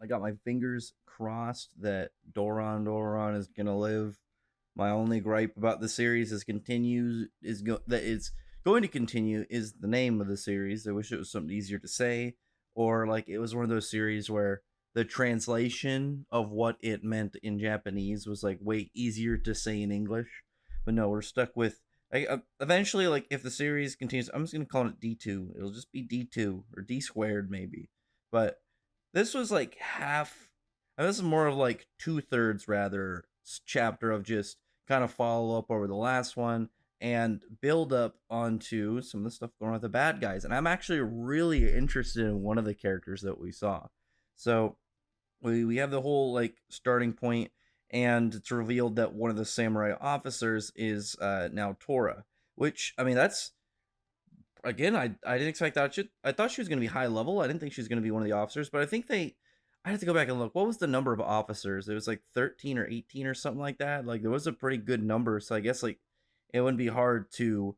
I got my fingers crossed that Doron Dororon is gonna live. My only gripe about the series that it's going to continue is the name of the series. I wish it was something easier to say, or like it was one of those series where the translation of what it meant in Japanese was like way easier to say in English. But no, we're stuck with. Eventually, like if the series continues, I'm just gonna call it D2. It'll just be D2 or D squared maybe. But this was like half. And this is more of like 2/3 rather chapter of just kind of follow up over the last one and build up onto some of the stuff going on with the bad guys. And I'm actually really interested in one of the characters that we saw. So we have the whole like starting point, and it's revealed that one of the samurai officers is now Tora, which I mean that's again I didn't expect that. I thought she was going to be high level. I didn't think she was going to be one of the officers, but I think they. I had to go back and look. What was the number of officers? It was like 13 or 18 or something like that. Like there was a pretty good number, so I guess like it wouldn't be hard to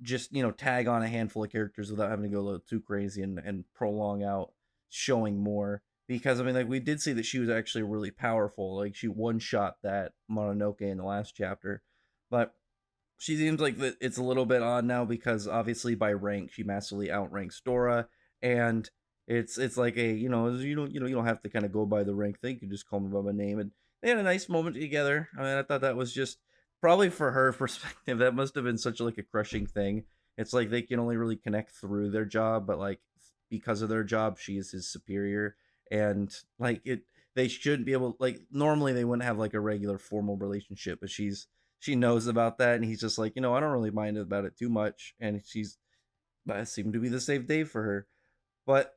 just tag on a handful of characters without having to go a little too crazy and prolong out showing more. Because I mean, like we did see that she was actually really powerful. Like she one shot that Mononoke in the last chapter, but she seems like that it's a little bit odd now because obviously by rank she massively outranks Dora, and it's like a you don't have to kind of go by the rank thing. You can just call me by my name, and they had a nice moment together. I mean, I thought that was just probably for her perspective that must have been such like a crushing thing. It's like they can only really connect through their job, but like because of their job, she is his superior, and like it they shouldn't be able like normally they wouldn't have like a regular formal relationship, but she knows about that, and he's just like, I don't really mind about it too much, and she's that seemed to be the safe day for her. But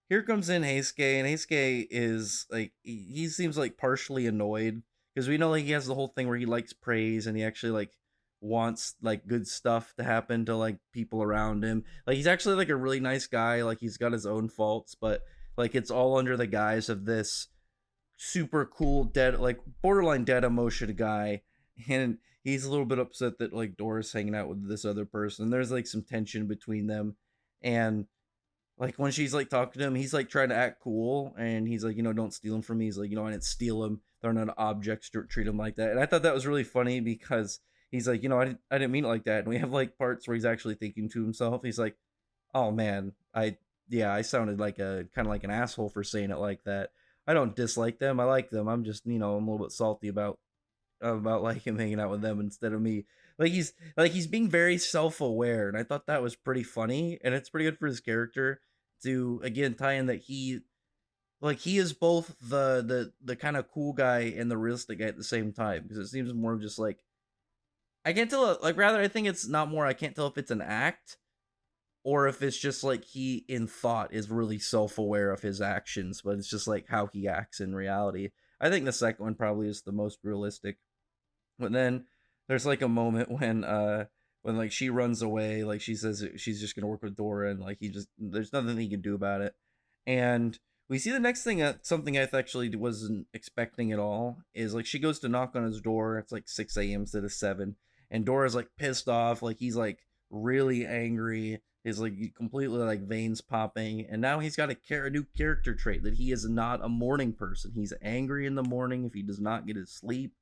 here comes in Heisuke, and Heisuke is like he seems like partially annoyed because we know like he has the whole thing where he likes praise and he actually like wants like good stuff to happen to like people around him. Like he's actually like a really nice guy. Like he's got his own faults, but like it's all under the guise of this super cool dead like borderline dead emotion guy, and he's a little bit upset that like Dora's hanging out with this other person. There's like some tension between them, and like when she's like talking to him, he's like trying to act cool, and he's like, don't steal them from me. He's like, I didn't steal them. They're not objects to treat them like that. And I thought that was really funny because he's like, I didn't mean it like that. And we have like parts where he's actually thinking to himself. He's like, oh man, I sounded like a kind of like an asshole for saying it like that. I don't dislike them. I like them. I'm just, I'm a little bit salty about like him hanging out with them instead of me. He's being very self-aware, and I thought that was pretty funny, and it's pretty good for his character to again tie in that he is both the kind of cool guy and the realistic guy at the same time, because it seems more of just like I can't tell, like rather I think it's not more I can't tell if it's an act or if it's just like he in thought is really self-aware of his actions, but it's just like how he acts in reality. I think the second one probably is the most realistic. But then there's like a moment when like she runs away, like she says she's just gonna work with Dora, and like he just there's nothing he can do about it. And we see the next thing something I actually wasn't expecting at all is like she goes to knock on his door. It's like 6 a.m. instead of 7, and Dora's like pissed off, like he's like really angry. His like completely like veins popping, and now he's got a new character trait that he is not a morning person. He's angry in the morning if he does not get his sleep.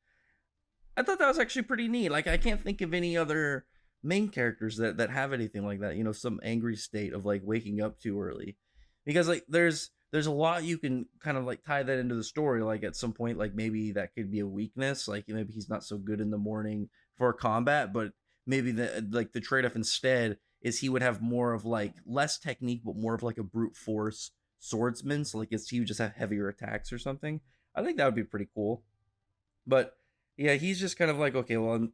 I thought that was actually pretty neat. Like I can't think of any other main characters that have anything like that. Some angry state of like waking up too early, because like there's a lot you can kind of like tie that into the story. Like at some point, like maybe that could be a weakness. Like maybe he's not so good in the morning for combat, but maybe the trade off instead is he would have more of like less technique, but more of like a brute force swordsman. So like he would just have heavier attacks or something. I think that would be pretty cool. But yeah, he's just kind of like, okay, well,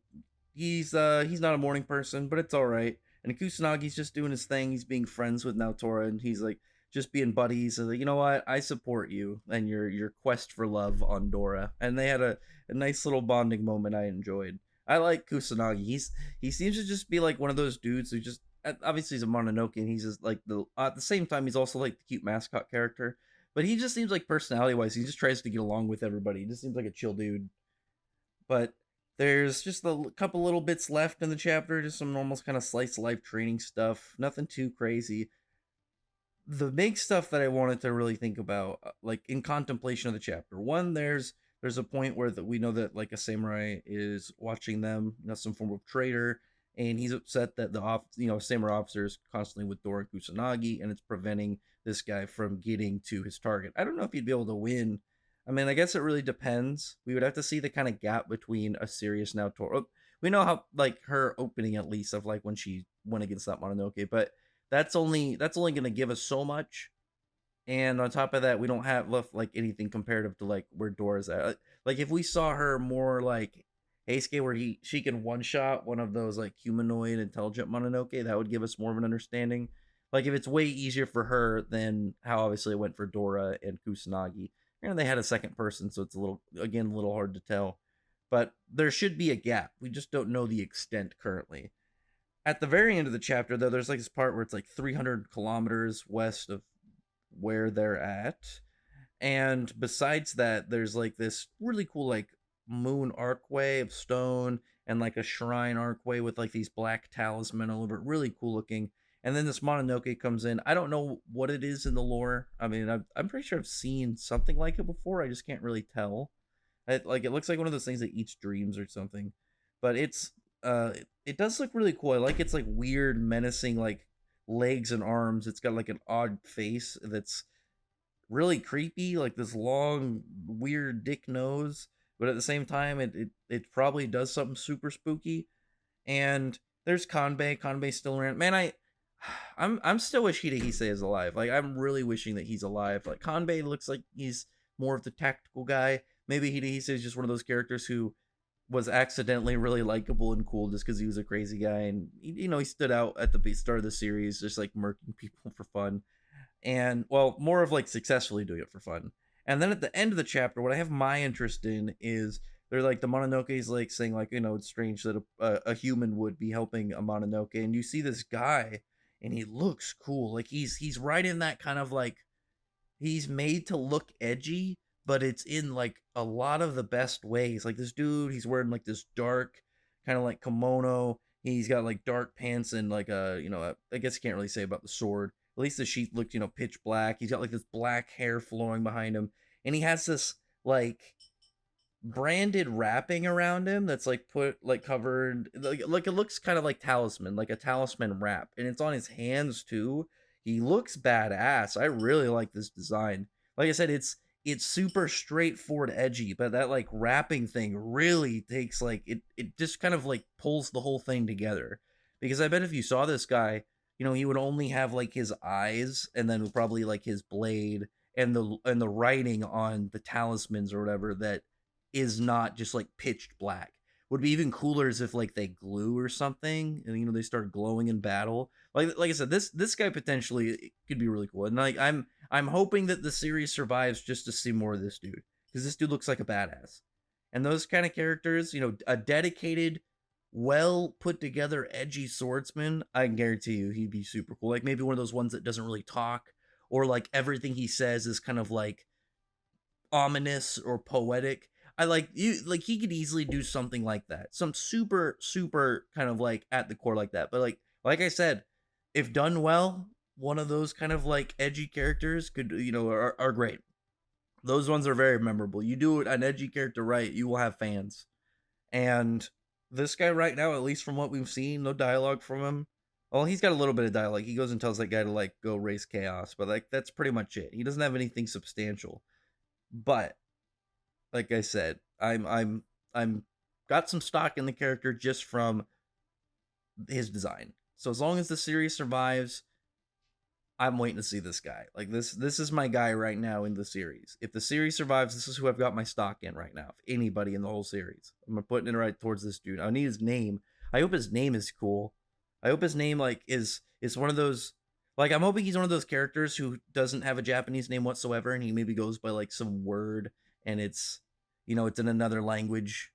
he's not a morning person, but it's all right. And Kusanagi's just doing his thing. He's being friends with Naotora, and he's like just being buddies. So like, you know what? I support you and your quest for love on Dora. And they had a nice little bonding moment I enjoyed. I like Kusanagi. He seems to just be like one of those dudes who just obviously he's a Mononoke, and he's just like at the same time he's also like the cute mascot character. But he just seems like personality wise, he just tries to get along with everybody. He just seems like a chill dude. But there's just a couple little bits left in the chapter, just some normal kind of slice of life training stuff. Nothing too crazy. the big stuff that I wanted to really think about, like in contemplation of the chapter. One, there's a point where we know that like a samurai is watching them, some form of traitor, and he's upset that samurai officer is constantly with Doron Kusanagi, and it's preventing this guy from getting to his target. I don't know if he'd be able to win. I mean, I guess it really depends. We would have to see the kind of gap between a serious now Toro. We know how like her opening at least of like when she went against that Mononoke, but that's only going to give us so much. And on top of that, we don't have left like anything comparative to like where Dora's at. Like if we saw her more like Heisuke, where she can one shot one of those like humanoid intelligent Mononoke, that would give us more of an understanding. Like if it's way easier for her than how obviously it went for Dora and Kusanagi, and they had a second person, so it's a little hard to tell. But there should be a gap. We just don't know the extent currently. At the very end of the chapter, though, there's like this part where it's like 300 kilometers west of where they're at. And besides that, there's like this really cool, like, moon archway of stone and like a shrine archway with like these black talisman all over it. Really cool looking. And then this Mononoke comes in. I don't know what it is in the lore. I mean, I'm pretty sure I've seen something like it before. I just can't really tell. It looks like one of those things that eats dreams or something. But it does look really cool. I like its like weird, menacing like legs and arms. It's got like an odd face that's really creepy, like this long, weird dick nose. But at the same time, it probably does something super spooky. And there's Kanbei. Kanbei's still around. Man, I'm still wish Hidehise is alive. Like I'm really wishing that he's alive. Like Kanbei looks like he's more of the tactical guy. Maybe Hidehise is just one of those characters who was accidentally really likable and cool just because he was a crazy guy, and he stood out at the start of the series, just like murking people for fun, and well, more of like successfully doing it for fun. And then at the end of the chapter, what I have my interest in is they're like the Mononoke's like saying like it's strange that a human would be helping a Mononoke, and you see this guy, and he looks cool, like he's right in that kind of like he's made to look edgy, but it's in like a lot of the best ways. Like this dude, he's wearing like this dark kind of like kimono. He's got like dark pants and like I guess you can't really say about the sword. At least the sheath looked, pitch black. He's got like this black hair flowing behind him, and he has this like branded wrapping around him that's like put like covered like it looks kind of like talisman, like a talisman wrap, and it's on his hands too. He looks badass. I really like this design. Like I said, it's super straightforward edgy, but that like wrapping thing really takes like it just kind of like pulls the whole thing together. Because I bet if you saw this guy, he would only have like his eyes and then probably like his blade and the writing on the talismans or whatever that is not just like pitched black. Would be even cooler is if like they glue or something and they start glowing in battle. Like I said, this guy potentially could be really cool. And like I'm hoping that the series survives just to see more of this dude, because this dude looks like a badass. And those kind of characters, a dedicated, well put together, edgy swordsman, I can guarantee you he'd be super cool. Like maybe one of those ones that doesn't really talk, or like everything he says is kind of like ominous or poetic. I like you like he could easily do something like that. Some super super kind of like at the core like that. But like I said, if done well, one of those kind of like edgy characters could are great. Those ones are very memorable. You do an edgy character right, you will have fans. And this guy right now, at least from what we've seen, no dialogue from him. Well, he's got a little bit of dialogue. He goes and tells that guy to like go raise chaos, but like that's pretty much it. He doesn't have anything substantial. But like I said, I'm got some stock in the character just from his design. So as long as the series survives, I'm waiting to see this guy. Like this is my guy right now in the series. If the series survives, this is who I've got my stock in right now. If anybody in the whole series, I'm putting it right towards this dude. I need his name. I hope his name is cool. I hope his name like is one of those, like I'm hoping he's one of those characters who doesn't have a Japanese name whatsoever, and he maybe goes by like some word, and it's it's in another language.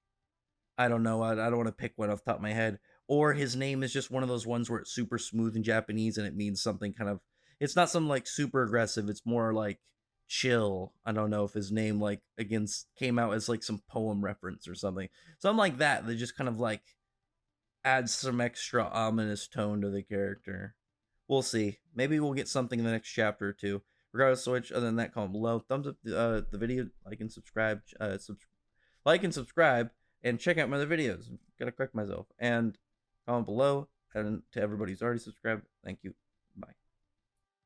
I don't know. I don't want to pick one off the top of my head. Or his name is just one of those ones where it's super smooth in Japanese and it means something kind of, it's not some like super aggressive. It's more like chill. I don't know if his name like against came out as like some poem reference or something. Something like that. That just kind of like adds some extra ominous tone to the character. We'll see. Maybe we'll get something in the next chapter or two. Regardless of which, other than that, comment below. Thumbs up the video, like and subscribe. Like and subscribe, and check out my other videos. Gotta correct myself. And comment below. And to everybody who's already subscribed, thank you. Bye.